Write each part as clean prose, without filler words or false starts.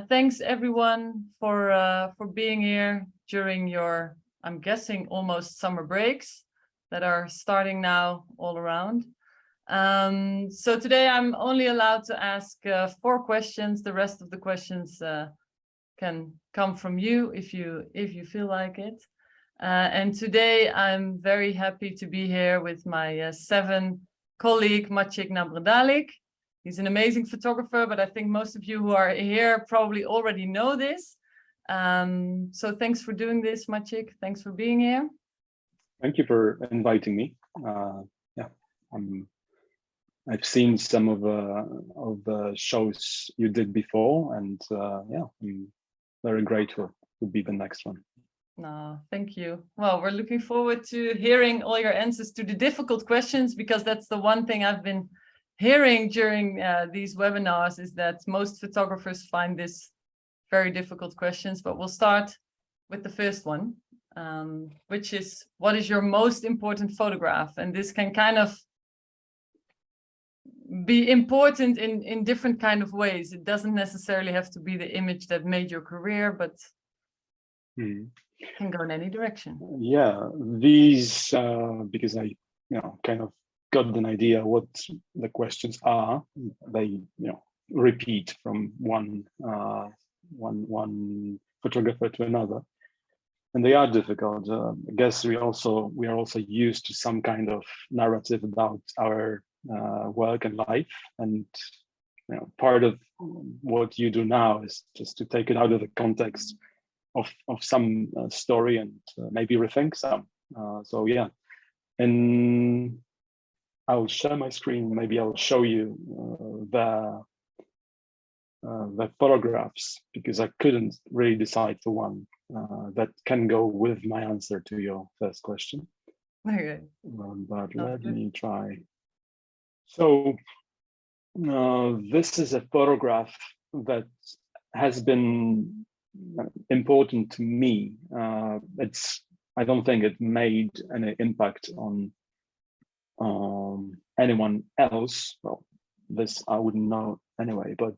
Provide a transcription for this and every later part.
Thanks everyone for being here during your, I'm guessing, almost summer breaks that are starting now all around. So today I'm only allowed to ask 4 questions. The rest of the questions can come from you if you feel like it. And today I'm very happy to be here with my 7 colleague Maciek Nabrdalik. He's an amazing photographer, but I think most of you who are here probably already know this. So thanks for doing this, Maciek. Thanks for being here. Thank you for inviting me. Yeah, I've seen some of the shows you did before, and yeah, I'm very grateful to be the next one. No, thank you. Well, we're looking forward to hearing all your answers to the difficult questions, because that's the one thing I've been hearing during these webinars, is that most photographers find this very difficult questions. But we'll start with the first one, which is, what is your most important photograph? And this can kind of be important in different kind of ways. It doesn't necessarily have to be the image that made your career, but can go in any direction. Yeah, these because I kind of got an idea what the questions are. They repeat from one photographer to another, and they are difficult. I guess we are also used to some kind of narrative about our work and life, and part of what you do now is just to take it out of the context of some story and maybe rethink some. So yeah, and I'll share my screen. Maybe I'll show you the photographs, because I couldn't really decide for one that can go with my answer to your first question. Okay. But let me try. So this is a photograph that has been important to me. I don't think it made any impact on anyone else. Well, this I wouldn't know anyway, but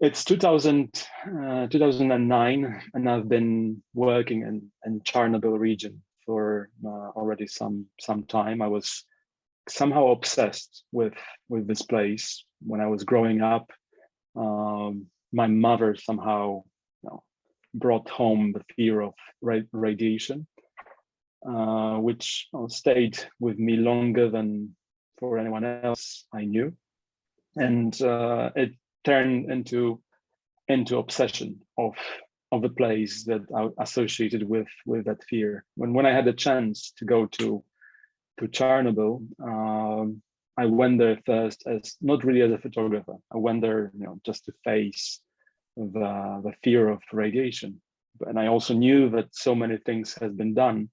it's 2009, and I've been working in Chernobyl region for already some time. I was somehow obsessed with this place when I was growing up. My mother somehow brought home the fear of radiation, which stayed with me longer than for anyone else I knew, and it turned into obsession of the place that I associated with that fear. When I had a chance to go to Chernobyl, I went there first as not really as a photographer. I went there, just to face the fear of radiation. And I also knew that so many things has been done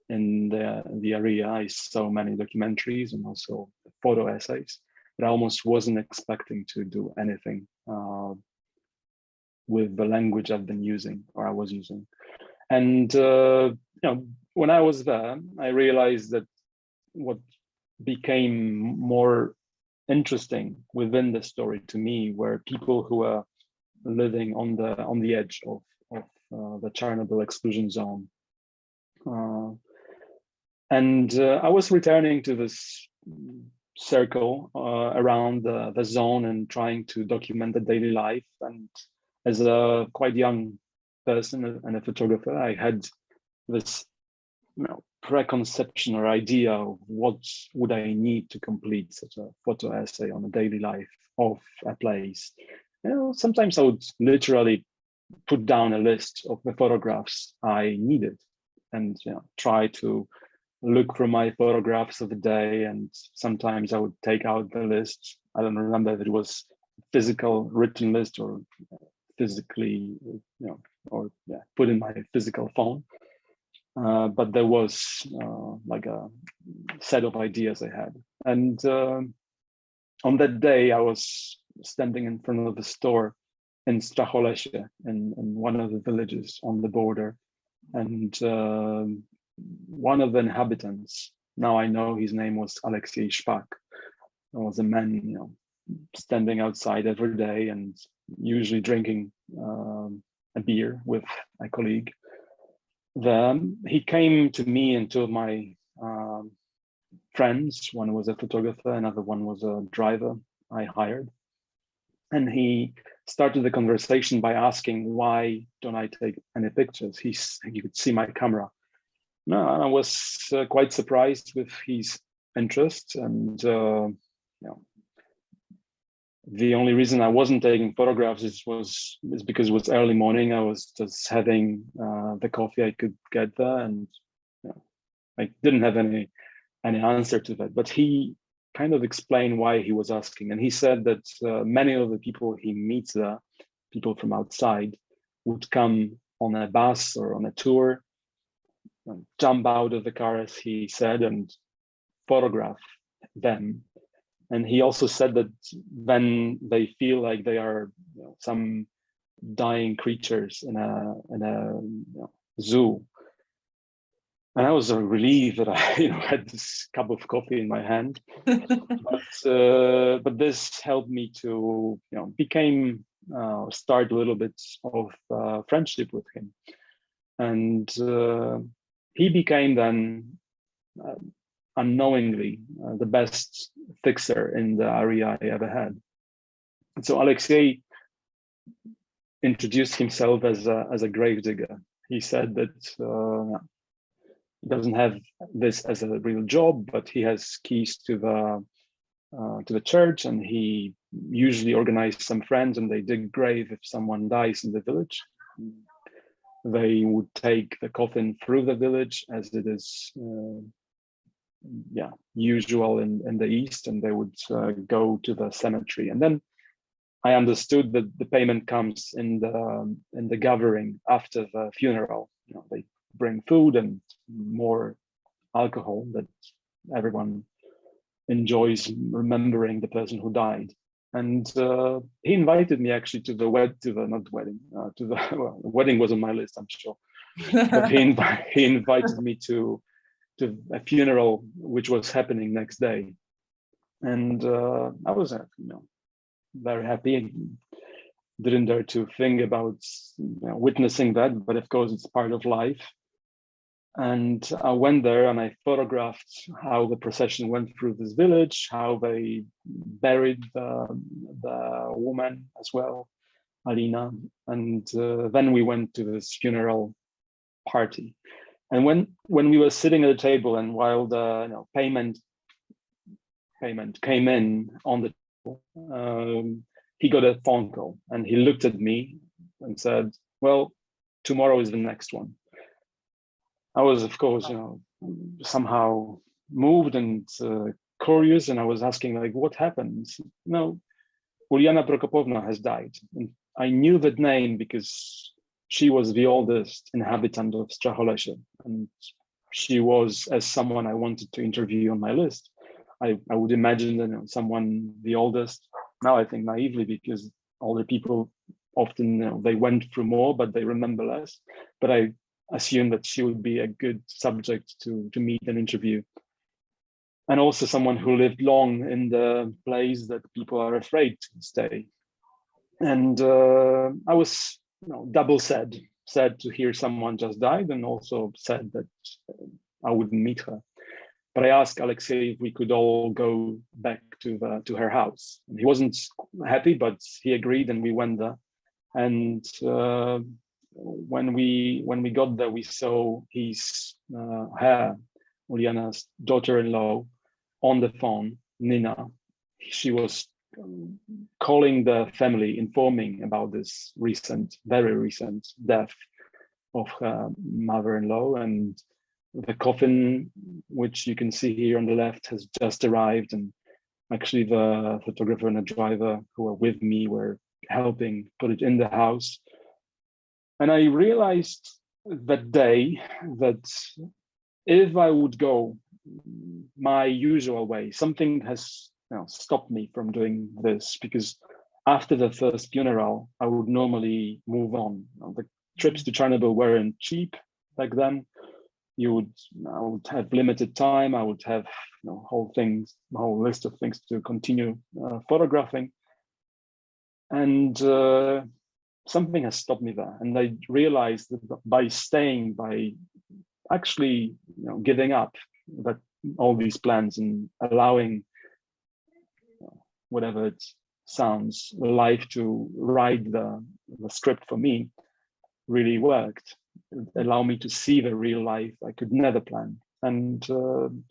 in the area. I saw many documentaries and also photo essays, but I almost wasn't expecting to do anything with the language I've been using, or I was using. And when I was there, I realized that what became more interesting within the story to me were people who were living on the edge of the Chernobyl exclusion zone. And I was returning to this circle around the zone and trying to document the daily life. And as a quite young person and a photographer, I had this preconception or idea of what would I need to complete such a photo essay on the daily life of a place. Sometimes I would literally put down a list of the photographs I needed and try to look through my photographs of the day, and sometimes I would take out the list. I don't remember if it was physical written list or physically, or put in my physical phone. But there was like a set of ideas I had. And on that day, I was standing in front of the store in Stracholesje, in one of the villages on the border. And one of the inhabitants, now I know his name was Alexei Shpak. There was a man, standing outside every day and usually drinking a beer with a colleague. Then he came to me and to my friends. One was a photographer, another one was a driver I hired. And he started the conversation by asking, why don't I take any pictures? You could see my camera. No, and I was quite surprised with his interest. And the only reason I wasn't taking photographs is because it was early morning. I was just having the coffee I could get there, and I didn't have any answer to that. But he kind of explained why he was asking, and he said that many of the people he meets there, people from outside, would come on a bus or on a tour, jump out of the car, as he said, and photograph them. And he also said that when they feel like they are some dying creatures in a zoo. And I was relieved that I had this cup of coffee in my hand. But this helped me to start a little bit of friendship with him. And he became then unknowingly the best fixer in the area I ever had. And so Alexei introduced himself as a gravedigger. He said that he doesn't have this as a real job, but he has keys to the church, and he usually organized some friends, and they dig grave if someone dies in the village. They would take the coffin through the village, as it is usual in the East, and they would go to the cemetery. And then I understood that the payment comes in the gathering after the funeral. They bring food and more alcohol that everyone enjoys, remembering the person who died. And he invited me actually to the wedding was on my list, I'm sure. But he invited me to a funeral which was happening next day, and I was very happy. Didn't dare to think about witnessing that, but of course it's part of life. And I went there and I photographed how the procession went through this village, how they buried the woman as well, Alina, and then we went to this funeral party. And when we were sitting at the table, and while the payment came in on the table, he got a phone call, and he looked at me and said, "Well, tomorrow is the next one." I was, of course, somehow moved and curious, and I was asking, like, what happened? Uliana Prokopovna has died. And I knew that name because she was the oldest inhabitant of Stracholesje, and she was as someone I wanted to interview on my list. I would imagine that someone the oldest. Now I think naively, because older people often they went through more, but they remember less. But I assumed that she would be a good subject to meet and interview, and also someone who lived long in the place that people are afraid to stay. And I was double sad to hear someone just died, and also sad that I wouldn't meet her. But I asked Alexei if we could all go back to her house. And he wasn't happy, but he agreed, and we went there. And when we got there, we saw her, Uliana's daughter-in-law, on the phone, Nina. She was calling the family, informing about this very recent death of her mother-in-law. And the coffin, which you can see here on the left, has just arrived, and actually the photographer and the driver who were with me were helping put it in the house. And I realized that day that if I would go my usual way, something has stopped me from doing this, because after the first funeral, I would normally move on. The trips to Chernobyl weren't cheap back then. I would have limited time. I would have whole list of things to continue photographing. And something has stopped me there. And I realized that by actually giving up all these plans and allowing whatever it sounds, life to write the script for me, really worked. It allowed me to see the real life I could never plan. And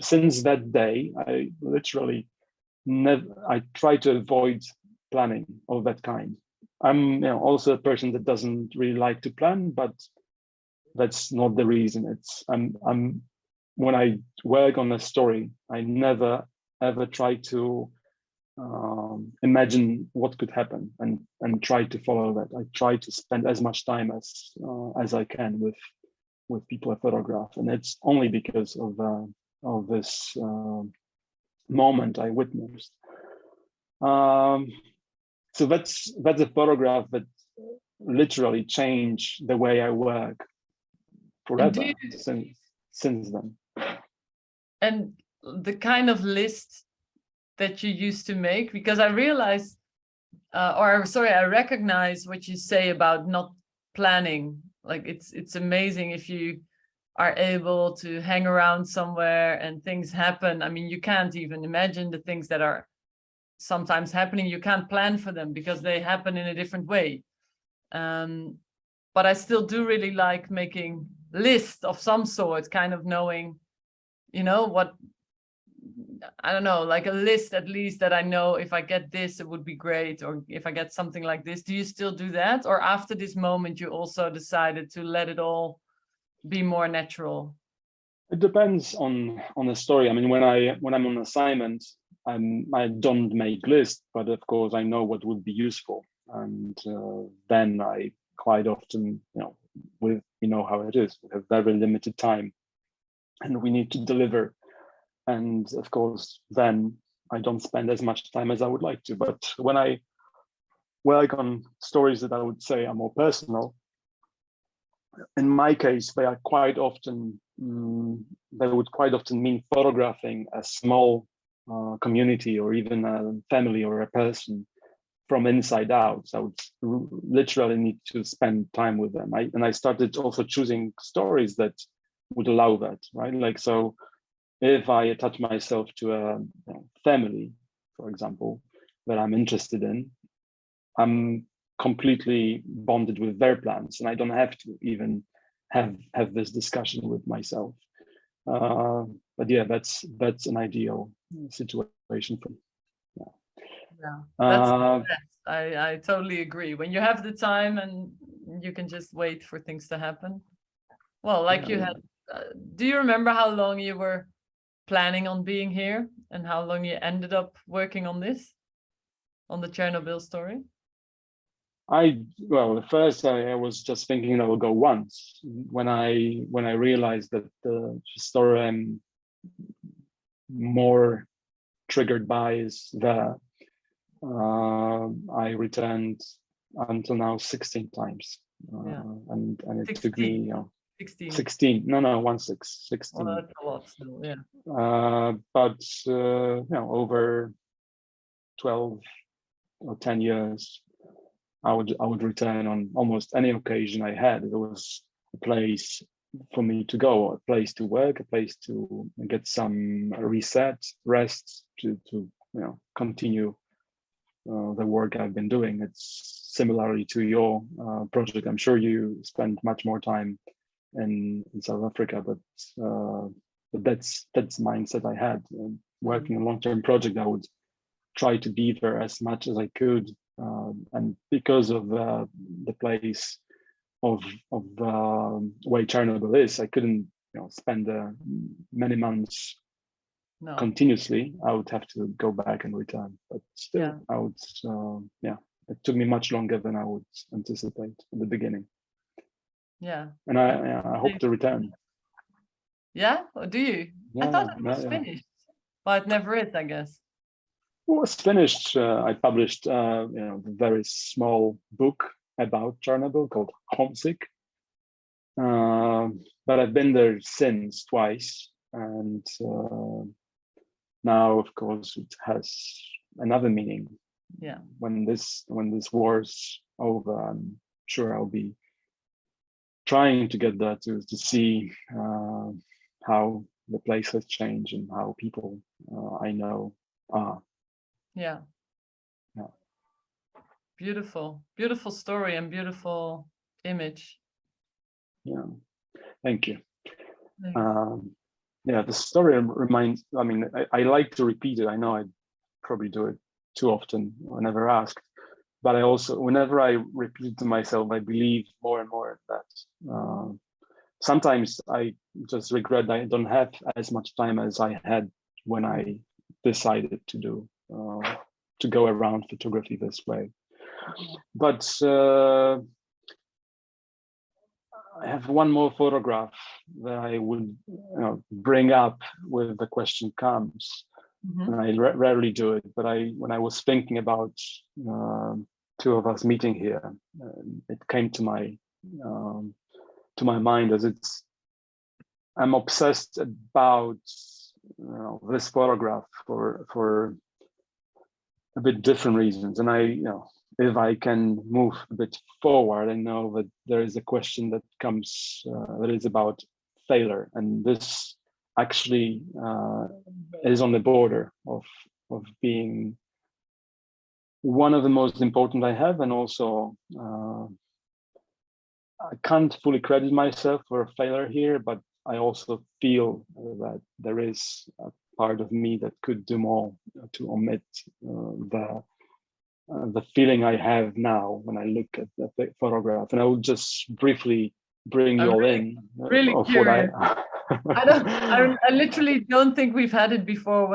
since that day, I literally I try to avoid planning of that kind. I'm also a person that doesn't really like to plan, but that's not the reason. I'm when I work on a story, I never ever try to imagine what could happen and try to follow that. I try to spend as much time as I can with people I photograph, and it's only because of this moment I witnessed. So that's a photograph that literally changed the way I work forever since then. And the kind of list that you used to make, because I realized, I recognize what you say about not planning. Like it's amazing if you are able to hang around somewhere and things happen. I mean, you can't even imagine the things that are sometimes happening. You can't plan for them because they happen in a different way. But I still do really like making lists of some sort, kind of knowing, what, I don't know, like a list at least that I know if I get this, it would be great. Or if I get something like this. Do you still do that? Or after this moment, you also decided to let it all be more natural? It depends on the story. I mean, when I'm on assignment, I don't make lists, but of course I know what would be useful. And then I quite often, how it is. We have very limited time and we need to deliver. And of course, then I don't spend as much time as I would like to. But when I work on stories that I would say are more personal, in my case, they are quite often, they would quite often mean photographing a small community or even a family or a person from inside out. So I would literally need to spend time with them. I started also choosing stories that would allow that, right? Like, so if I attach myself to a family, for example, that I'm interested in, I'm completely bonded with their plans, and I don't have to even have this discussion with myself. But yeah, that's an ideal situation for me. Yeah, that's I totally agree. When you have the time and you can just wait for things to happen. Well, like you had, do you remember how long you were planning on being here and how long you ended up working on this, on the Chernobyl story? Well, at first I was just thinking I will go once. When I realized that the story I'm more triggered by is there, I returned until now 16 times. And it 16. Took me 16. No, 16. Well, that's a lot still, yeah. But over 12 or 10 years, I would return on almost any occasion I had. It was a place for me to go, a place to work, a place to get some rest, to continue the work I've been doing. It's similarly to your project. I'm sure you spend much more time in South Africa, but that's mindset I had. Working a long-term project, I would try to be there as much as I could. And because of the place of way Chernobyl is, I couldn't spend many months No. continuously, I would have to go back and return. But still, Yeah. I would, it took me much longer than I would anticipate at the beginning. Yeah. And I hope to return. Yeah? Or do you? I Yeah, thought it was finished, but it never is, I guess. It was finished. I published, a very small book about Chernobyl called Homesick. But I've been there since twice, and now, of course, it has another meaning. Yeah. When this war's over, I'm sure I'll be trying to get there to see how the place has changed and how people I know are. Yeah. Yeah. Beautiful, beautiful story and beautiful image. Yeah, thank you. Thanks. Yeah, the story reminds, I mean, I like to repeat it. I know I probably do it too often whenever asked, but I also, whenever I repeat to myself, I believe more and more that sometimes I just regret that I don't have as much time as I had when I decided to go around photography this way. But I have one more photograph that I would bring up when the question comes. Mm-hmm. And I rarely do it, but when I was thinking about two of us meeting here, it came to my mind as I'm obsessed about this photograph for a bit different reasons, and if I can move a bit forward, I know that there is a question that comes that is about failure, and this actually is on the border of being one of the most important I have, and also I can't fully credit myself for a failure here, but I also feel that there is a part of me that could do more to omit the feeling I have now when I look at the photograph. And I will just briefly bring you all in. Really curious. I literally don't think we've had it before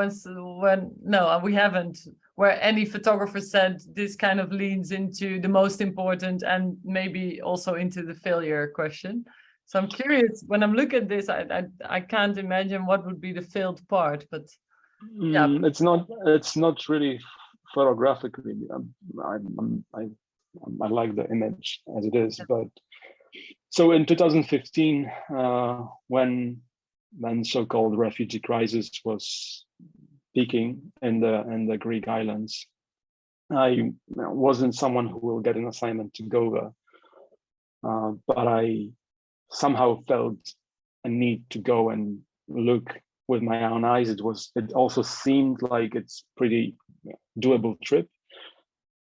no, we haven't, where any photographer said this kind of leans into the most important and maybe also into the failure question. So I'm curious, when I'm looking at this, I can't imagine what would be the failed part, but yeah. It's not really photographically. I like the image as it is, but so in 2015, when so-called refugee crisis was peaking in the Greek islands, I wasn't someone who will get an assignment to go there, but I somehow felt a need to go and look with my own eyes. It also seemed like it's pretty doable trip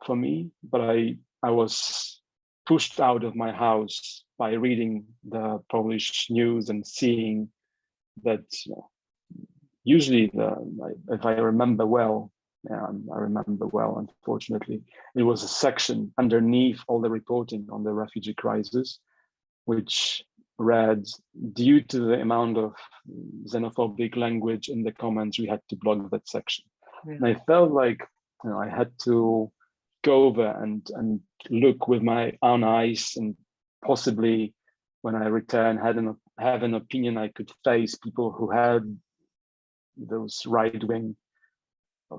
for me, but I was pushed out of my house by reading the Polish news and seeing that usually if I remember well, unfortunately, it was a section underneath all the reporting on the refugee crisis, which read, due to the amount of xenophobic language in the comments, we had to block that section. Yeah. And I felt like I had to go over and look with my own eyes, and possibly when I return have an opinion I could face people who had those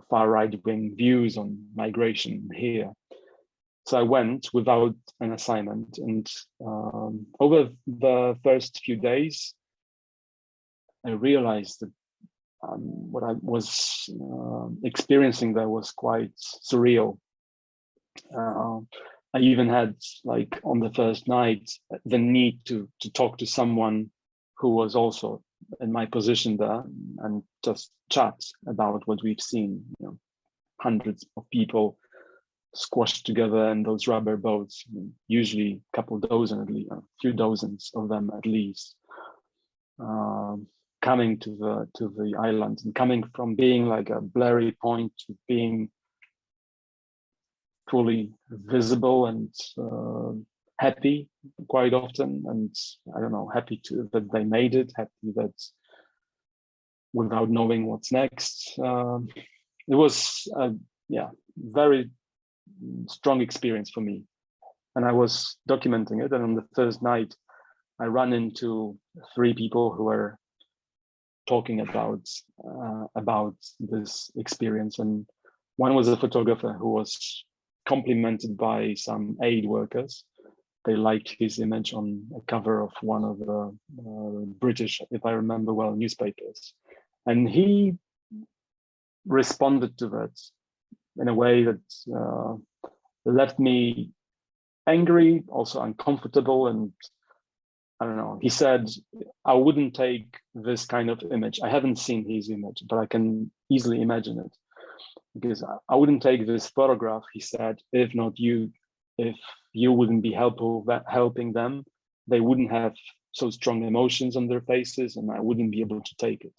far right-wing views on migration here. So I went without an assignment, and over the first few days, I realized that what I was experiencing there was quite surreal. I even had, like, on the first night, the need to talk to someone who was also in my position there and just chat about what we've seen. Hundreds of people squashed together in those rubber boats, usually a couple dozen, at least a few dozens of them at least, coming to the island, and coming from being like a blurry point to being fully visible and happy quite often, and I don't know, happy that they made it, happy that without knowing what's next. It was very strong experience for me, and I was documenting it. And on the first night, I ran into 3 people who were talking about this experience, and one was a photographer who was complimented by some aid workers. They liked his image on a cover of one of the British, if I remember well, newspapers, and he responded to that in a way that left me angry, also uncomfortable, and I don't know. He said, I wouldn't take this kind of image. I haven't seen his image, but I can easily imagine it. Because I wouldn't take this photograph, he said, if you wouldn't be helping them, they wouldn't have so strong emotions on their faces, and I wouldn't be able to take it.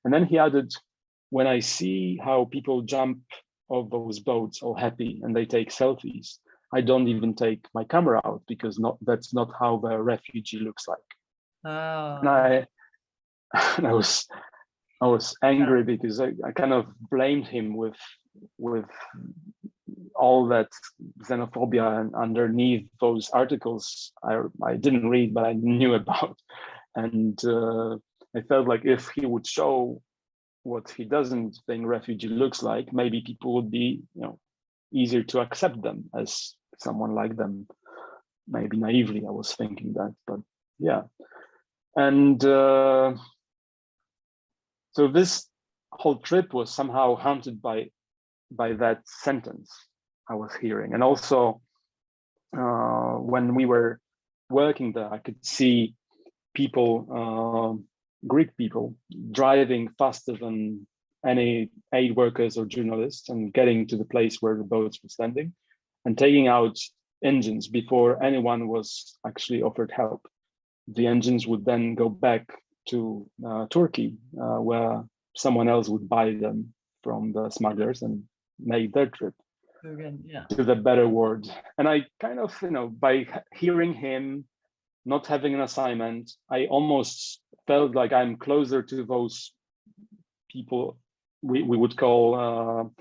And then he added, when I see how people jump off those boats all happy and they take selfies, I don't even take my camera out, because that's not how the refugee looks like. Oh. And I was angry because I kind of blamed him with all that xenophobia and underneath those articles I didn't read, but I knew about. And I felt like if he would show what he doesn't think refugee looks like, maybe people would be, easier to accept them as someone like them. Maybe naively, I was thinking that, but yeah. And so this whole trip was somehow haunted by that sentence I was hearing. And also when we were working there, I could see people, Greek people, driving faster than any aid workers or journalists and getting to the place where the boats were standing and taking out engines before anyone was actually offered help. The engines would then go back to Turkey, where someone else would buy them from the smugglers and make their trip to the better world. And I kind of, by hearing him, not having an assignment, I almost felt like I'm closer to those people we would call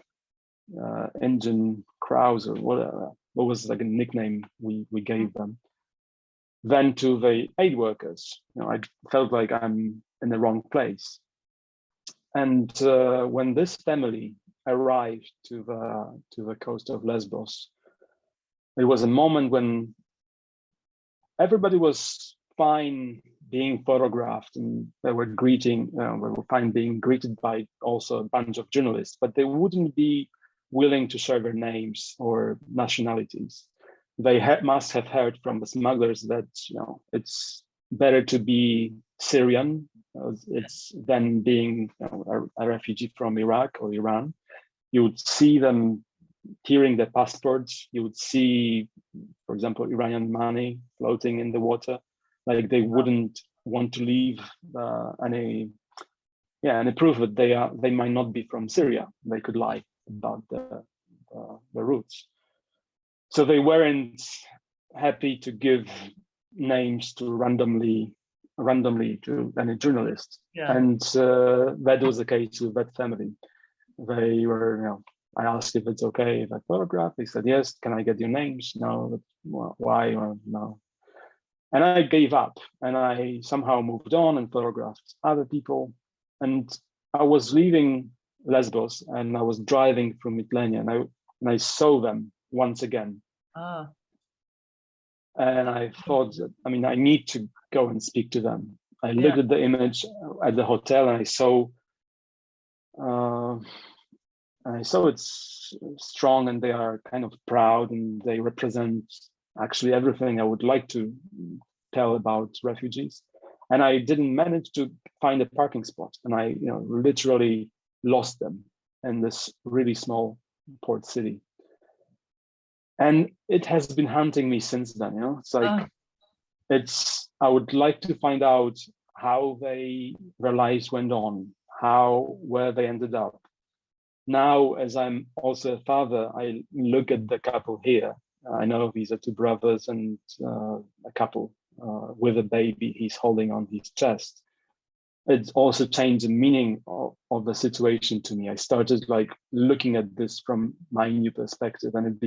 engine crows, or what was like a nickname we gave them, than to the aid workers. I felt like I'm in the wrong place. And when this family arrived to the coast of Lesbos, it was a moment when everybody was fine being photographed, and they were fine being greeted by also a bunch of journalists, but they wouldn't be willing to share their names or nationalities. They must have heard from the smugglers that it's better to be Syrian than being a refugee from Iraq or Iran. You would see them tearing their passports. You would see, for example, Iranian money floating in the water. Like they wouldn't want to leave any proof that they might not be from Syria. They could lie about the roots. So they weren't happy to give names to randomly to any journalist. And that was the case with that family. They were, I asked if it's okay if I photograph. They said yes. Can I get your names? No. Why? No. And I gave up, and I somehow moved on and photographed other people. And I was leaving Lesbos, and I was driving from Mytilene, and I saw them once again. And I thought, I need to go and speak to them. I looked at the image at the hotel, and I saw it's strong, and they are kind of proud, and they represent actually everything I would like to tell about refugees. And I didn't manage to find a parking spot, and I literally lost them in this really small port city. And it has been haunting me since then. It's like I would like to find out how their lives went on, where they ended up. Now, as I'm also a father, I look at the couple here I know these are two brothers and a couple with a baby he's holding on his chest. It also changed the meaning of the situation to me. I started like looking at this from my new perspective, and it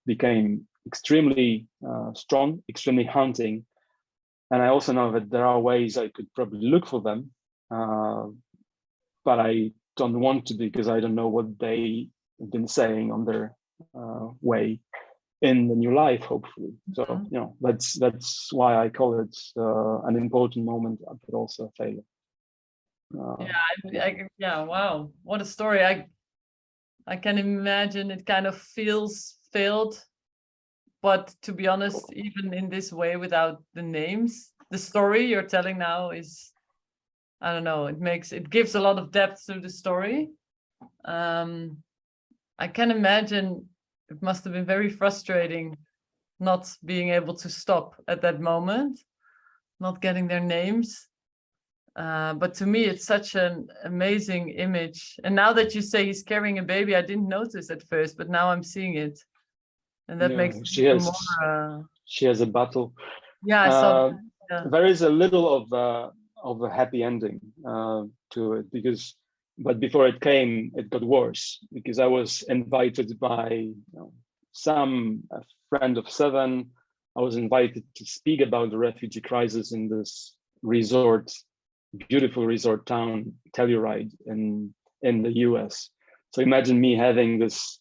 became extremely strong, extremely haunting. And I also know that there are ways I could probably look for them, but I don't want to, because I don't know what they have been saying on their way in the new life, hopefully. So, you know, that's why I call it an important moment, but also a failure. Yeah, wow, what a story. I can imagine it kind of feels failed, but to be honest, even in this way, without the names, the story you're telling now is, I don't know, it gives a lot of depth to the story. I can imagine it must have been very frustrating not being able to stop at that moment, not getting their names. But to me, it's such an amazing image. And now that you say he's carrying a baby, I didn't notice at first, but now I'm seeing it. And that makes it she even has more. She has a battle. Yeah, I saw that. Yeah. There is a little of a happy ending to it, but before it came, it got worse, because I was invited by a friend of 7. I was invited to speak about the refugee crisis in this beautiful resort town, Telluride in the US. So imagine me having this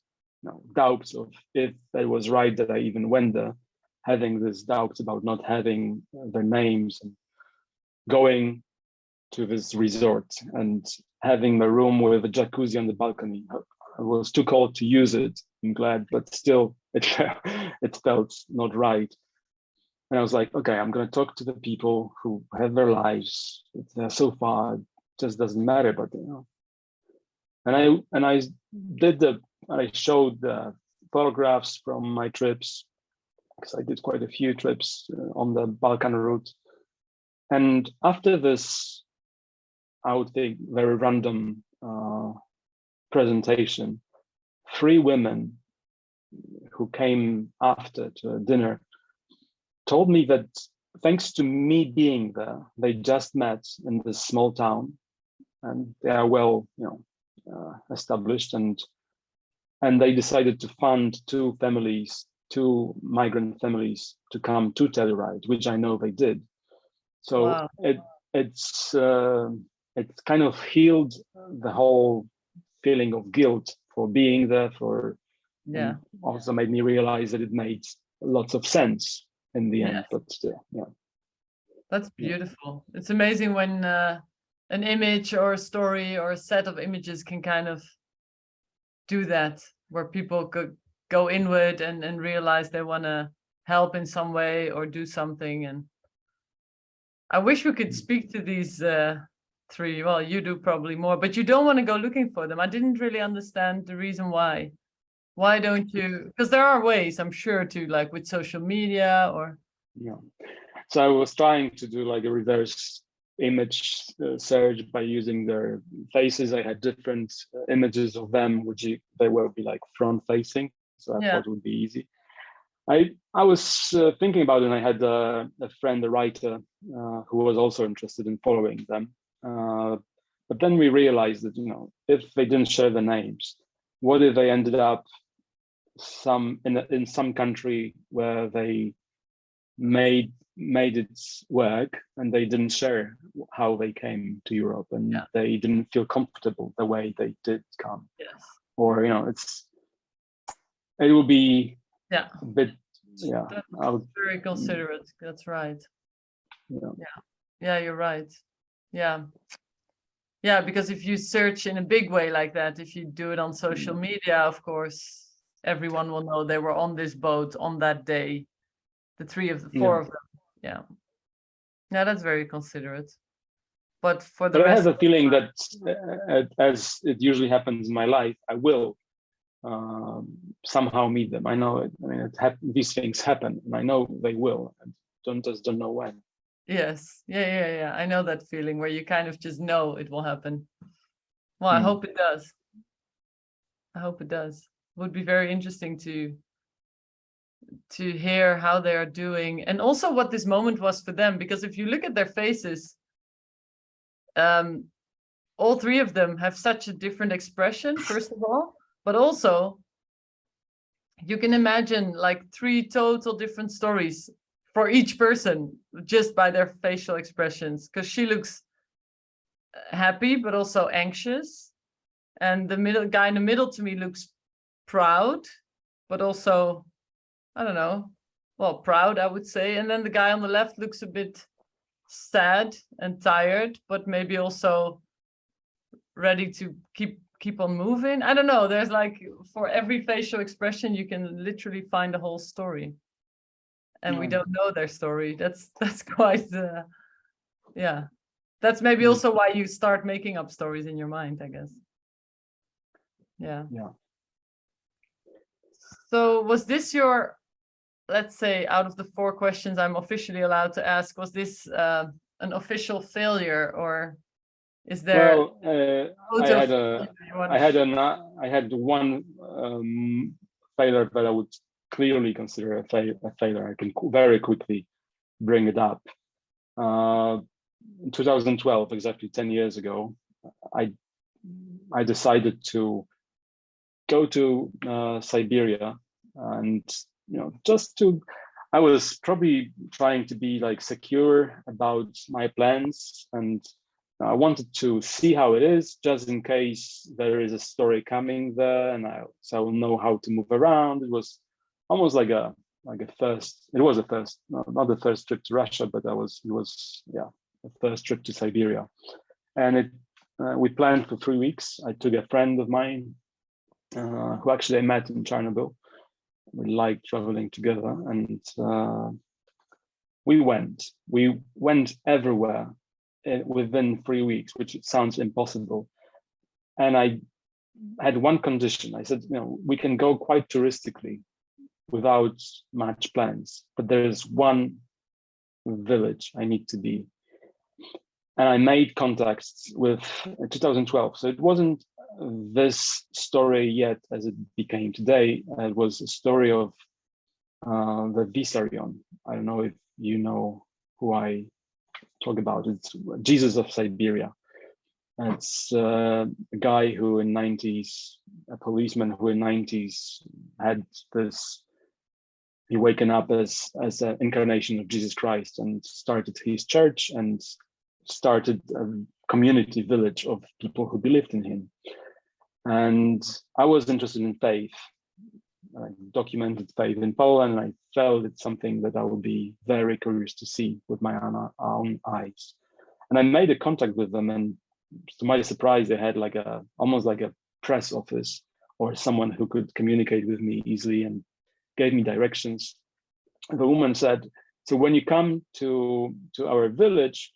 doubts of if it was right that I even went there, having this doubts about not having their names, and going to this resort and having a room with a jacuzzi on the balcony. I was too cold to use it, I'm glad, but still it felt not right. And I was like, okay, I'm going to talk to the people who have their lives. So far, it just doesn't matter, but and I showed the photographs from my trips, because I did quite a few trips on the Balkan route. And after this, I would think, very random presentation, 3 women who came after to a dinner told me that thanks to me being there, they just met in this small town, and they are well, established, and they decided to fund 2 migrant families to come to Telluride, which I know they did. So wow. It's kind of healed the whole feeling of guilt for being there, also made me realize that it made lots of sense in the end, but still, That's beautiful. It's amazing when an image or a story or a set of images can kind of do that, where people could go inward and realize they want to help in some way or do something. And I wish we could speak to these 3. Well, you do probably more, but you don't want to go looking for them. I didn't really understand the reason why. Why don't you? Because there are ways, I'm sure, to, like with social media or. Yeah. So I was trying to do like a reverse image search by using their faces. I had different images of them, which they will be like front facing. So I thought it would be easy. I was thinking about it, and I had a friend, a writer, who was also interested in following them. But then we realized that, if they didn't share the names, what if they ended up in some country where they made it work, and they didn't share how they came to Europe, and they didn't feel comfortable the way they did come. Yes. Or it will be a bit. That's very considerate. That's right. Yeah, you're right. Yeah, because if you search in a big way like that, if you do it on social media, of course, everyone will know they were on this boat on that day, the 4 of them. Yeah, that's very considerate. But I have a feeling that, as it usually happens in my life, I will somehow meet them. I know it. I mean, these things happen, and I know they will. I just don't know when. Yes. Yeah. I know that feeling where you kind of just know it will happen. Well, I hope it does. It would be very interesting to to hear how they are doing, and also what this moment was for them. Because if you look at their faces, all three of them have such a different expression, first of all, but also you can imagine like three total different stories for each person just by their facial expressions, because she looks happy but also anxious, and the middle guy in the middle to me looks proud but also, I don't know, well, proud, I would say, and then the guy on the left looks a bit sad and tired but maybe also ready to keep on moving. I don't know, there's like, for every facial expression you can literally find a whole story, and we don't know their story. That's quite yeah, that's maybe also why you start making up stories in your mind, I guess. Yeah. So was this your, let's say, out of the 4 questions I'm officially allowed to ask, was this an official failure, or is there? Well, I had one failure that I would clearly consider a failure. I can very quickly bring it up. In 2012, exactly 10 years ago, I decided to go to Siberia, and I was probably trying to be like secure about my plans, and I wanted to see how it is, just in case there is a story coming there, and so I will know how to move around. It was almost like a first. It was a first, not the first trip to Russia, but it was the first trip to Siberia, and we planned for 3 weeks. I took a friend of mine who actually I met in Chernobyl. We liked traveling together, and we went everywhere within 3 weeks, which sounds impossible. And I had one condition. I said, we can go quite touristically without much plans, but there is one village I need to be. And I made contacts with 2012. So it wasn't this story yet as it became today. It was a story of the Vissarion. I don't know if you know who I talk about. It's Jesus of Siberia. And it's a guy who in 90s, a policeman who in 90s had this, he waken up as an incarnation of Jesus Christ and started his church and started a community village of people who believed in him. And I was interested in faith. I documented faith in Poland, and I felt it's something that I would be very curious to see with my own eyes. And I made a contact with them, and to my surprise, they had almost like a press office or someone who could communicate with me easily and gave me directions. The woman said, so when you come to our village,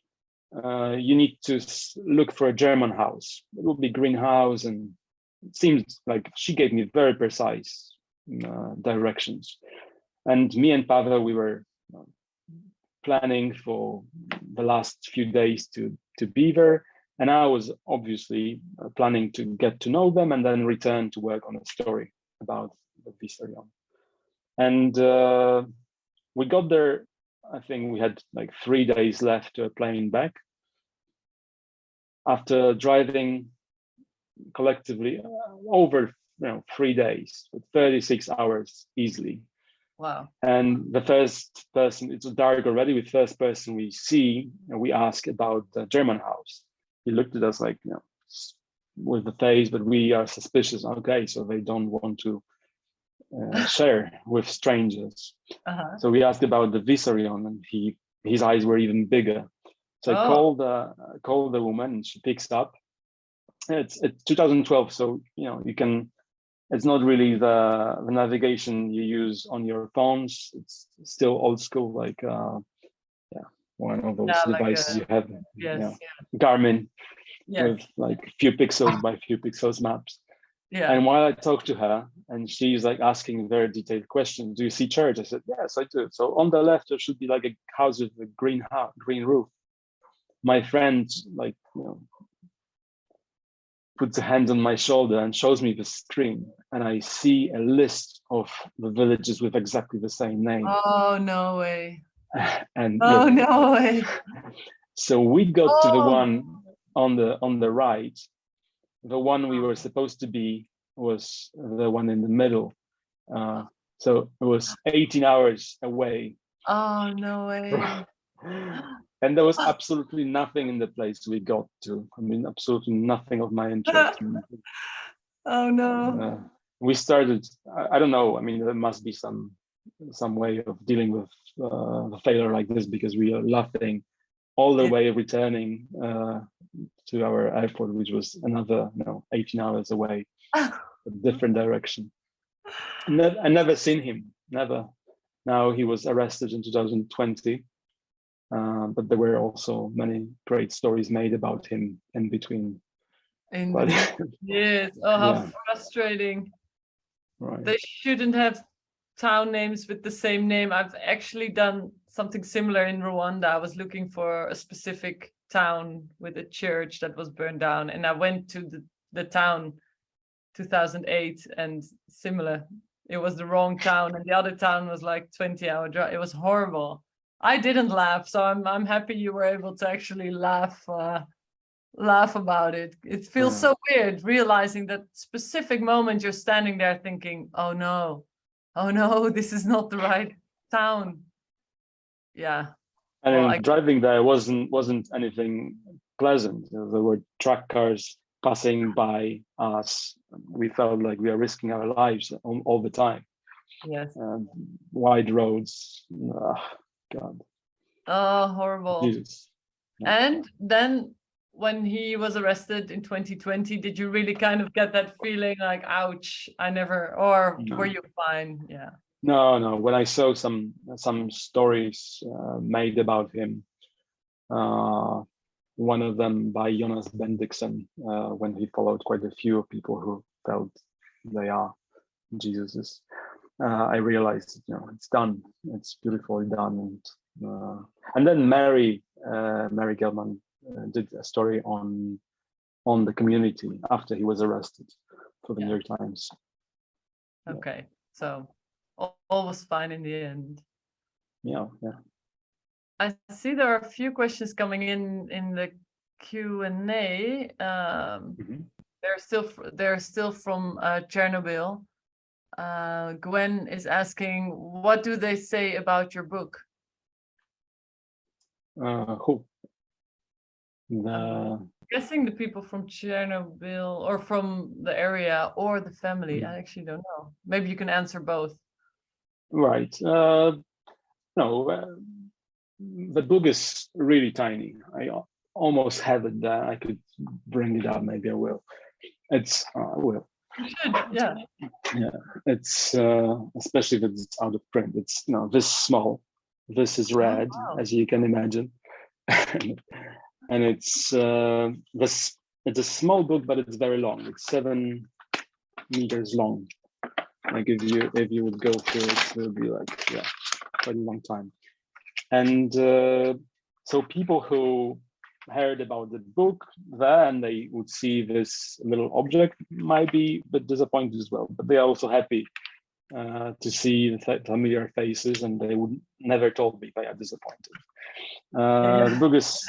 you need to look for a German house. It will be green house, and it seemed like she gave me very precise directions. And me and Pavel, we were planning for the last few days to be there. And I was obviously planning to get to know them and then return to work on a story about the Vissarion. And we got there, I think we had like 3 days left to a plane back. After driving collectively over 3 days, 36 hours easily. Wow. And the first person, it's dark already, with first person we see, and we ask about the German house. He looked at us like, with the face, but we are suspicious. Okay, so they don't want to share with strangers. So we asked about the Vissarion, and his eyes were even bigger. So I called the woman, and she picks up. It's 2012, so you can. It's not really the navigation you use on your phones. It's still old school, like one of those devices you have. Garmin with like few pixels by few pixels maps. Yeah. And while I talked to her, and she's like asking very detailed questions, do you see church? I said, yes, I do. So on the left, there should be like a house with a green roof. My friend, puts a hand on my shoulder and shows me the screen, and I see a list of the villages with exactly the same name. Oh, no way. And Oh, no way. so we got to the Oh. one on the right. The one we were supposed to be was the one in the middle. So it was 18 hours away. Oh, no way. And there was absolutely nothing in the place we got to. I mean, absolutely nothing of my interest. Oh, no. We started, I don't know, I mean, there must be some way of dealing with a failure like this, because we are laughing all the way returning to our airport, which was another 18 hours away, a different direction. I never seen him, never. Now he was arrested in 2020, but there were also many great stories made about him in between. Yes. Oh, how Yeah. frustrating. Right. They shouldn't have town names with the same name. I've actually done something similar in Rwanda. I was looking for a specific town with a church that was burned down, and I went to the town 2008, and similar. It was the wrong town, and the other town was like 20-hour drive. It was horrible. I didn't laugh, so I'm happy you were able to actually laugh about it. It feels so weird realizing that specific moment you're standing there thinking, oh no, this is not the right town. Yeah. And driving there wasn't anything pleasant. There were truck cars passing by us. We felt like we are risking our lives all the time. Yes. Wide roads. Oh, God. Oh, horrible. Jesus. And then when he was arrested in 2020, did you really kind of get that feeling like, ouch, or were you fine? Yeah. No. When I saw some stories made about him, one of them by Jonas Bendixen, when he followed quite a few people who felt they are Jesus's, I realized, it's done. It's beautifully done. And then Mary Gelman did a story on the community after he was arrested for the New York Times. Okay, so all was fine in the end. Yeah. I see there are a few questions coming in the Q&A. They're still from Chernobyl. Gwen is asking, what do they say about your book? Who? I'm guessing the people from Chernobyl, or from the area, or the family. I actually don't know. Maybe you can answer both. Right. No, the book is really tiny. I almost have it there. I could bring it up. Maybe I will. I will. You should, yeah. Yeah, it's especially if it's out of print. It's this small. This is red, as you can imagine, and it's a small book, but it's very long. It's 7 meters long. Like if you would go through it, it would be like quite a long time. And so people who heard about the book there and they would see this little object might be a bit disappointed as well, but they are also happy to see the familiar faces, and they would never told me they are disappointed. The book is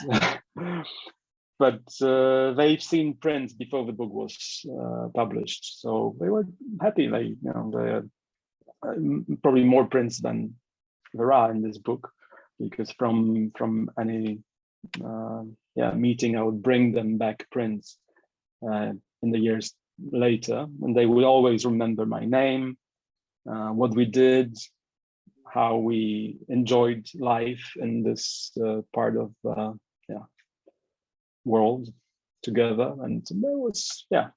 but they've seen prints before the book was published, so they were happy. They are probably more prints than there are in this book, because from any meeting I would bring them back prints in the years later, and they will always remember my name, what we did, how we enjoyed life in this part of world together. And there was if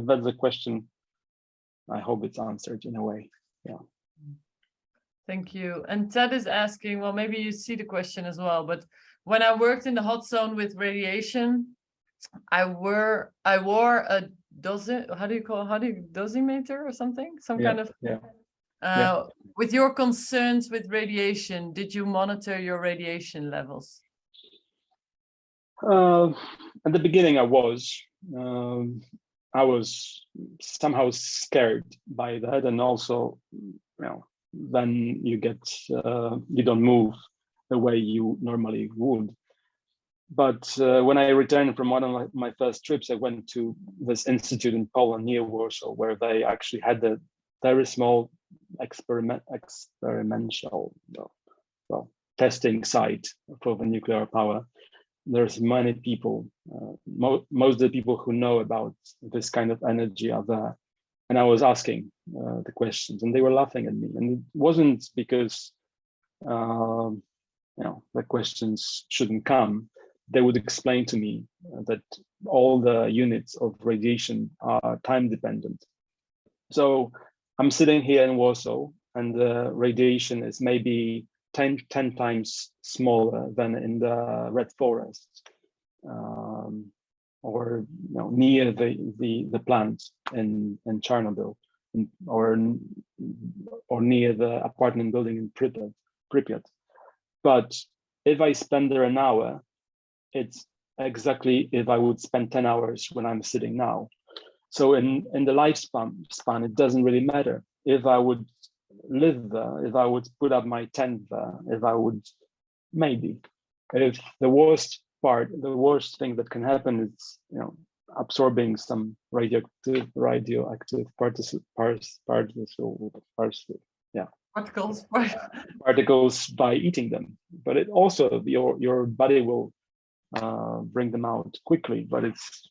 that's a question, I hope it's answered in a way. Thank you. And Ted is asking, well, maybe you see the question as well, but when I worked in the hot zone with radiation, I wore a dosimeter or something, kind of. With your concerns with radiation, did you monitor your radiation levels? at the beginning, I was somehow scared by that, and also, then you get you don't move the way you normally would. But when I returned from one of my first trips, I went to this institute in Poland near Warsaw, where they actually had a very small experimental testing site for the nuclear power. There's many people, most of the people who know about this kind of energy are there. And I was asking the questions, and they were laughing at me. And it wasn't because the questions shouldn't come. They would explain to me that all the units of radiation are time dependent. So I'm sitting here in Warsaw, and the radiation is maybe 10 times smaller than in the Red Forest, or near the plant in Chernobyl, or near the apartment building in Pripyat. But if I spend there an hour, it's exactly if I would spend 10 hours when I'm sitting now. So in the lifespan, it doesn't really matter. If I would live there, if I would put up my tent there, if I would, maybe. If the worst thing that can happen is, absorbing some radioactive particles by eating them. But it also, your body will bring them out quickly, but it's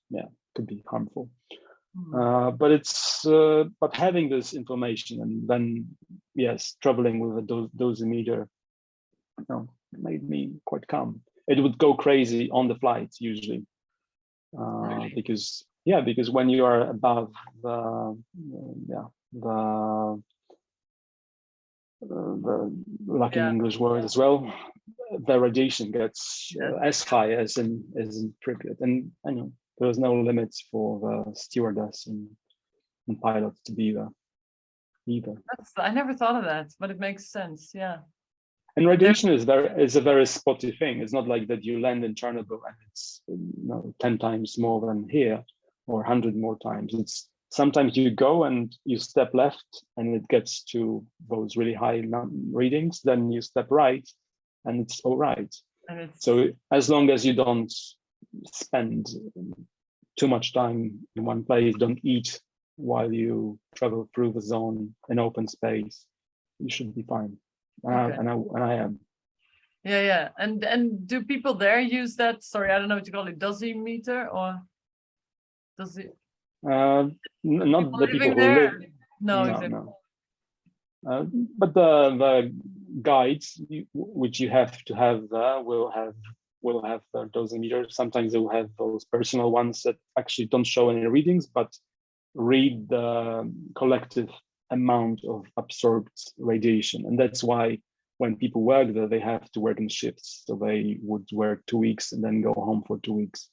could be harmful. But having this information, and then traveling with a dosimeter, made me quite calm. It would go crazy on the flight usually, because when you are above the lucky English word as well, the radiation gets as high as in Pripyat, and I know there was no limits for the stewardess and pilots to be there either. I never thought of that, but it makes sense. Yeah. And radiation is a very spotty thing. It's not like that you land in Chernobyl and it's 10 times more than here, or 100 more times. It's sometimes you go and you step left and it gets to those really high readings. Then you step right and it's all right. So as long as you don't spend too much time in one place, don't eat while you travel through the zone in open space, you should be fine. And I am. Yeah. And do people there use that? Sorry, I don't know what you call it, dosimeter, or does it? Not the people who live. No, exactly. No. But the guides, which you have to have there, will have the dosimeter. Sometimes they will have those personal ones that actually don't show any readings, but read the collective amount of absorbed radiation. And that's why when people work there, they have to work in shifts. So they would work 2 weeks and then go home for 2 weeks,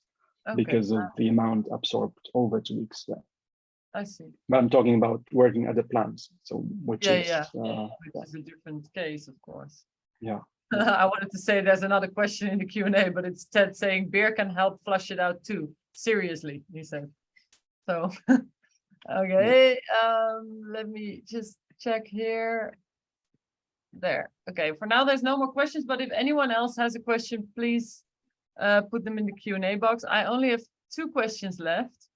because of the amount absorbed over 2 weeks. I see. But I'm talking about working at a plant, which is a different case, of course. Yeah. I wanted to say there's another question in the Q&A, but it's Ted saying beer can help flush it out too. Seriously, he said. So, okay, let me just check here. There. Okay, for now there's no more questions, but if anyone else has a question, please put them in the Q&A box. I only have 2 questions left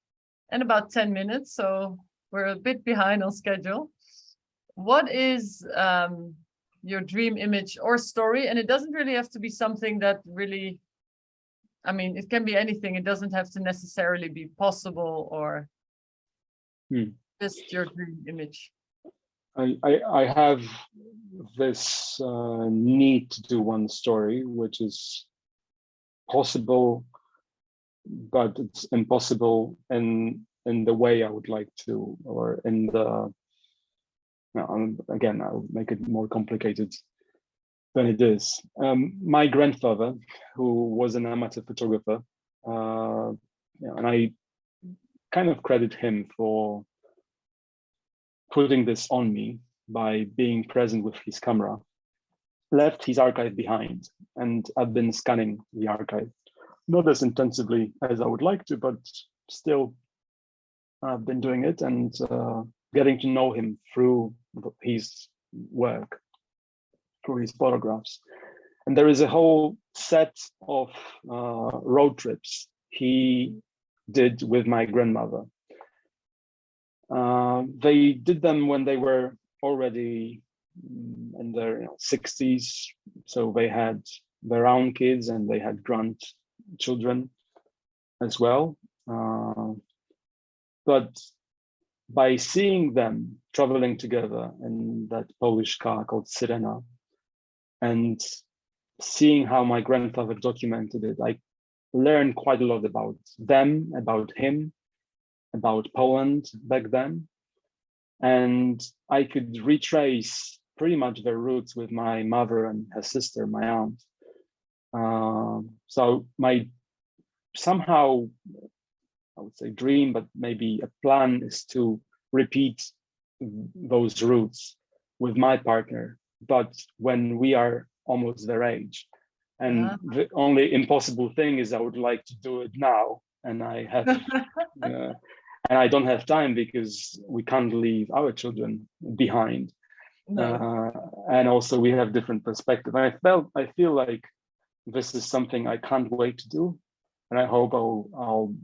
and about 10 minutes, so we're a bit behind on schedule. What is your dream image or story? And it doesn't really have to be something that really, I mean, it can be anything. It doesn't have to necessarily be possible, or just your dream image. I have this need to do one story, which is possible, but it's impossible in the way I would like to, or in the, again, I'll make it more complicated than it is. My grandfather, who was an amateur photographer, and I kind of credit him for putting this on me by being present with his camera, left his archive behind, and I've been scanning the archive not as intensively as I would like to, but still I've been doing it and getting to know him through his work, through his photographs. And there is a whole set of road trips he did with my grandmother. They did them when they were already in their 60s, so they had their own kids and they had grandchildren as well. But by seeing them traveling together in that Polish car called Syrena, and seeing how my grandfather documented it, I learned quite a lot about them, about him, about Poland back then. And I could retrace pretty much their roots with my mother and her sister, my aunt. So my somehow, I would say dream, but maybe a plan is to repeat those roots with my partner, but when we are almost their age. And the only impossible thing is I would like to do it now, and I have, and I don't have time because we can't leave our children behind. No. And also we have different perspectives. I feel like this is something I can't wait to do, and I hope I'll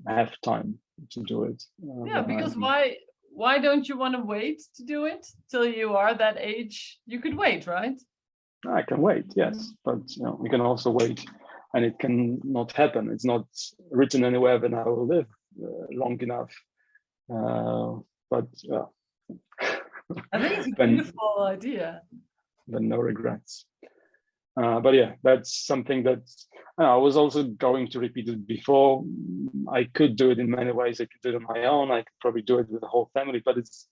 have time to do it. Yeah, because why don't you want to wait to do it till you are that age? You could wait, right? I can wait, yes, but we can also wait, and it can not happen. It's not written anywhere that I will live long enough. But I think it's a beautiful idea. Then no regrets. But yeah, that's something that I was also going to repeat it before. I could do it in many ways. I could do it on my own. I could probably do it with the whole family. But it's,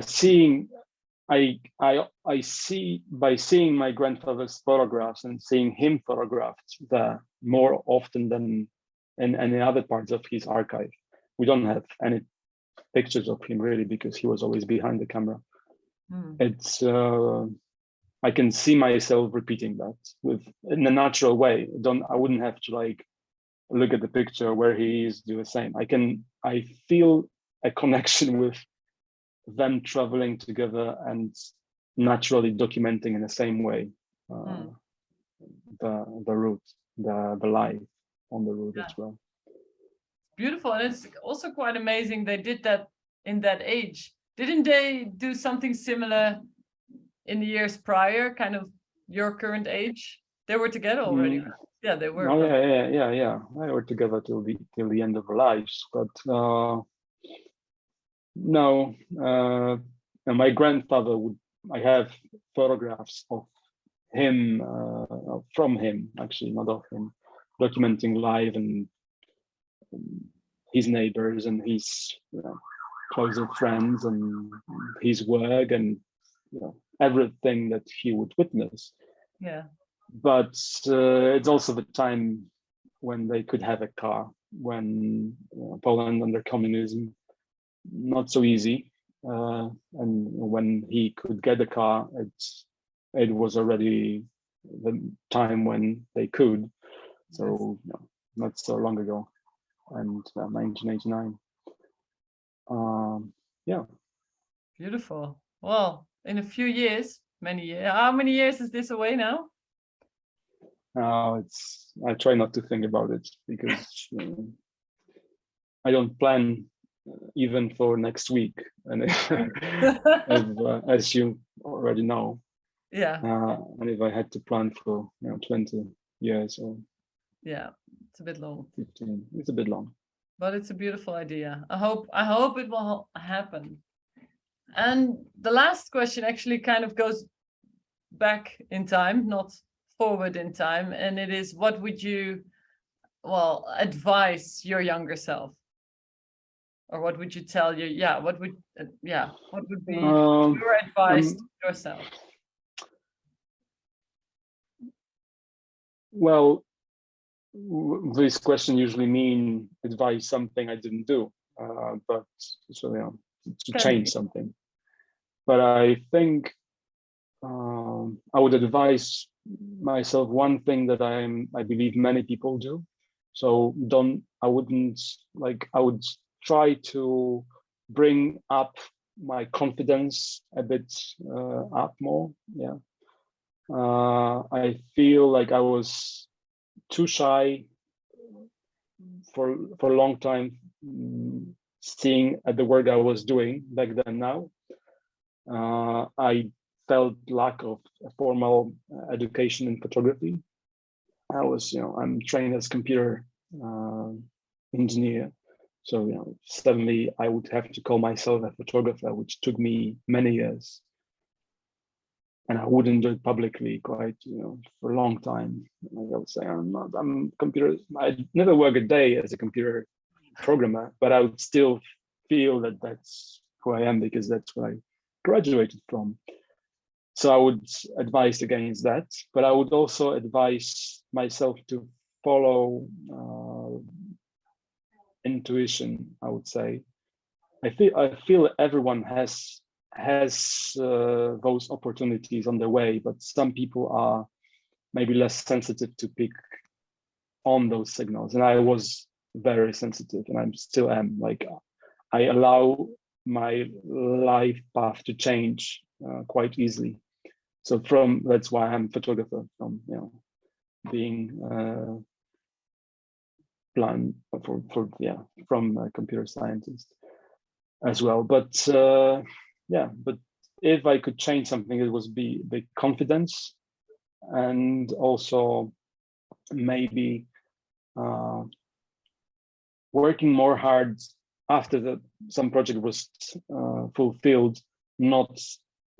seeing. I see, by seeing my grandfather's photographs and seeing him photographed there more often than in any other parts of his archive. We don't have any pictures of him really because he was always behind the camera. It's I can see myself repeating that in a natural way. I wouldn't have to like look at the picture where he is, do the same. I feel a connection with them traveling together and naturally documenting in the same way the route, the life on the route as well. Beautiful, and it's also quite amazing they did that in that age. Didn't they do something similar in the years prior, kind of your current age? They were together already. Yeah, they were. Oh yeah. They were together till the end of their lives, but no. And my grandfather I have photographs of him, from him actually, not of him, documenting live and his neighbors and his closer friends and his work and everything that he would witness. Yeah. But it's also the time when they could have a car, when Poland under communism, not so easy. And when he could get a car, it was already the time when they could. So not so long ago, and 1989. Yeah. Beautiful. Well, in a few years, many years. How many years is this away now? I try not to think about it because I don't plan even for next week, and as you already know. Yeah. And if I had to plan for 20 years or it's a bit long. 15, it's a bit long. But it's a beautiful idea. I hope it will happen. And the last question actually kind of goes back in time, not forward in time, and it is, what would you advise your younger self, or what would you tell you? What would be your advice to yourself? Well, this question usually mean advise something I didn't do, but so to change something. But I think I would advise myself one thing that I believe many people do. So I would try to bring up my confidence a bit up more. Yeah. I feel like I was too shy for a long time, seeing at the work I was doing back then. Now I felt lack of formal education in photography. I'm trained as computer engineer, so suddenly I would have to call myself a photographer, which took me many years, and I wouldn't do it publicly quite for a long time. Like I would say, I'm computer. I never work a day as a computer programmer, but I would still feel that that's who I am, because that's what I graduated from. So I would advise against that, but I would also advise myself to follow intuition. I would say I feel everyone has those opportunities on their way, but some people are maybe less sensitive to pick on those signals, and I was very sensitive, and I still am. Like, I allow my life path to change quite easily. So that's why I'm a photographer, from being blind from a computer scientist as well. But but if I could change something, it was be the confidence, and also maybe working more hard after some project was fulfilled, not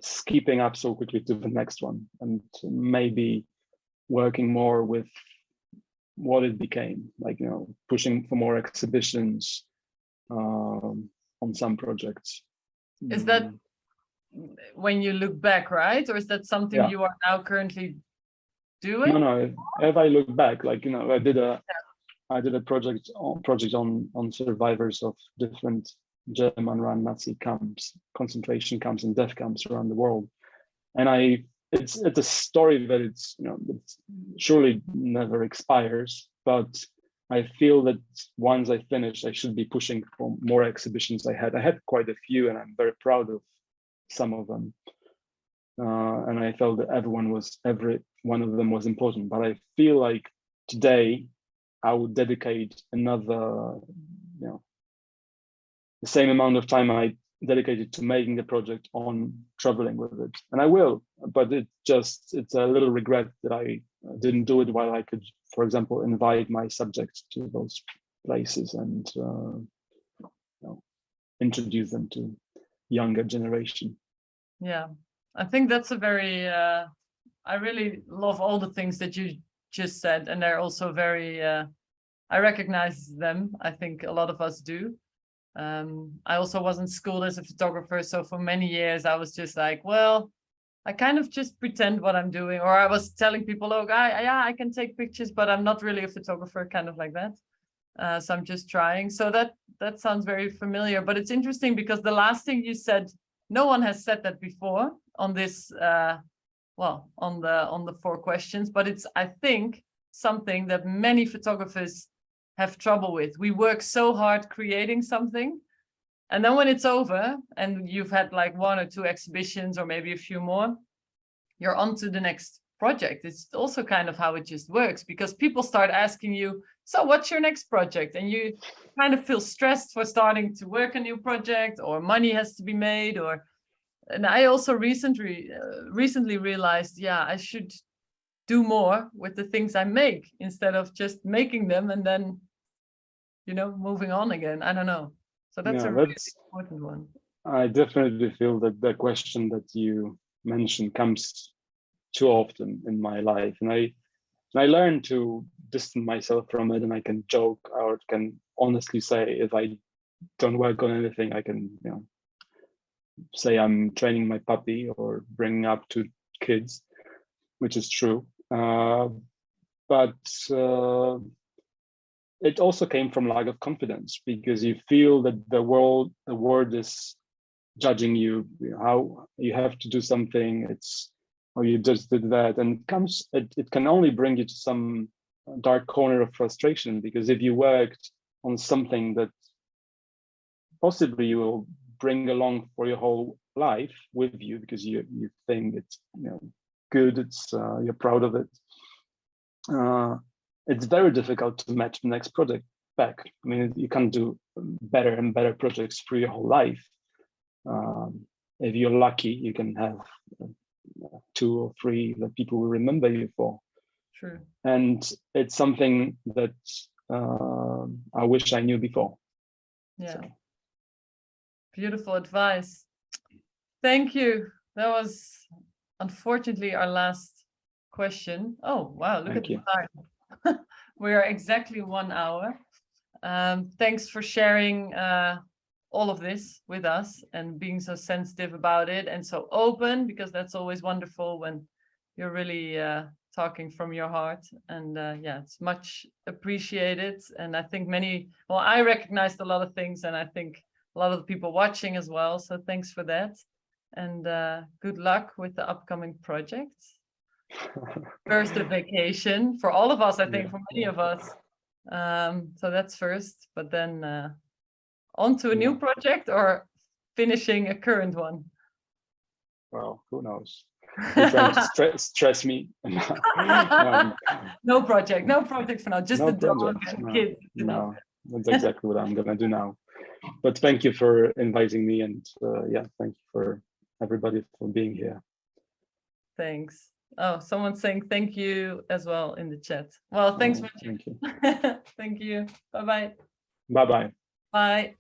skipping up so quickly to the next one, and maybe working more with what it became, like pushing for more exhibitions on some projects. Is that when you look back, right? Or is that something you are now currently doing? No. If I look back, like I did a project on survivors of different German-run Nazi camps, concentration camps, and death camps around the world, and it's a story that it's surely never expires, but I feel that once I finish, I should be pushing for more exhibitions. I had quite a few, and I'm very proud of some of them, and I felt that every one of them was important. But I feel like today I would dedicate another, the same amount of time I dedicated to making the project on traveling with it, and I will. But it's a little regret that I didn't do it while I could, for example, invite my subjects to those places and introduce them to younger generation. Yeah, I think that's a very I really love all the things that you just said, and they're also very I recognize them. I think a lot of us do. I also wasn't schooled as a photographer, so for many years I was just like, well, I kind of just pretend what I'm doing, or I was telling people, oh, I can take pictures, but I'm not really a photographer, kind of like that. So I'm just trying. So that sounds very familiar, but it's interesting because the last thing you said, no one has said that before on this, on the 4 questions, but it's, I think, something that many photographers have trouble with. We work so hard creating something, and then when it's over and you've had like 1 or 2 exhibitions or maybe a few more, you're on to the next project. It's also kind of how it just works, because people start asking you, so what's your next project? And you kind of feel stressed for starting to work a new project, or money has to be made, and I also recently realized, I should do more with the things I make instead of just making them and then, moving on again. I don't know. So that's a really important one. I definitely feel that the question that you mentioned comes too often in my life, and I learned to distance myself from it, and I can joke or can honestly say, if I don't work on anything, I can say I'm training my puppy or bringing up 2 kids, which is true. But it also came from lack of confidence, because you feel that the world is judging you, how you have to do something. or you just did that, and it can only bring you to some dark corner of frustration, because if you worked on something that possibly you will bring along for your whole life with you, because you think it's good, it's you're proud of it, it's very difficult to match the next project back. I mean, you can't do better and better projects through your whole life. If you're lucky, you can have 2 or 3 that people will remember you for. True. And it's something that I wish I knew before. Yeah. So. Beautiful advice. Thank you. That was unfortunately our last question. Oh, wow. Look at the time. We are exactly 1 hour. Thanks for sharing all of this with us and being so sensitive about it and so open, because that's always wonderful when you're really talking from your heart. And yeah, it's much appreciated. And I think I recognized a lot of things, and I think a lot of the people watching as well. So thanks for that. And good luck with the upcoming projects. First, a vacation for all of us, I think, for many of us. So that's first, but then on to a new project or finishing a current one. Well, who knows? You're trying to stress me. No project for now. Just no the dog project. and kids. No, that's exactly what I'm gonna do now. But thank you for inviting me, and yeah, thank you for everybody for being here. Thanks. Oh, someone's saying thank you as well in the chat. Well, thanks, Maciek. Thank you. Thank you. Bye-bye. Bye-bye. Bye.